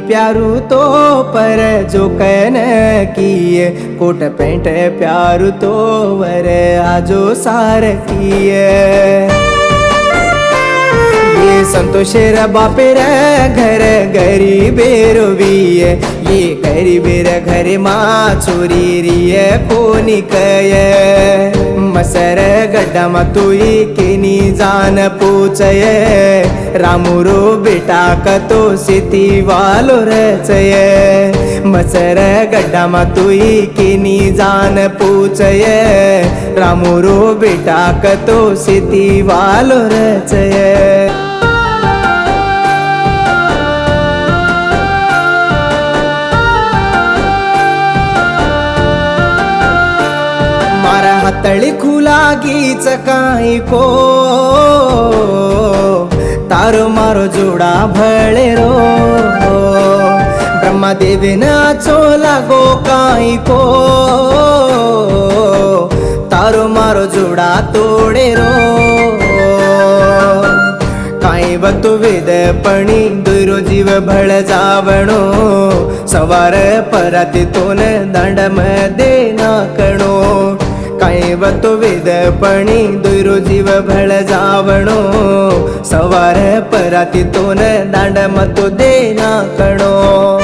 प्यारू तो पर जो कहन किए कोट पेंट प्यारू तो वर आजो सार किए ये संतोषेर बापेर घर गरीबेर विये ये गरीबेर घर मा चोरी रिये कोनी कये मसर गड्डा मा तुई केनी जान पूछये रामुरो बेटा कतो सिती वालो रचये मसर गड्डा मा तुई केनी जान पूछये रामुरो बेटा कतो सिती वालो रचये हातळी खुलागीच काही को तारो मारो जोडा भळेरो ब्रह्मदेवी नाचो लागो काही को तारो मारो जोडा तोडेरो काही वतु वेदपणी दुरो जीव भळ जावणो सवार परातीतून दांड मध्ये नाकणो काही वतो वेदपणी दुरो जीव भळ जावणो सवार परातीतून दांड मतो देना कणो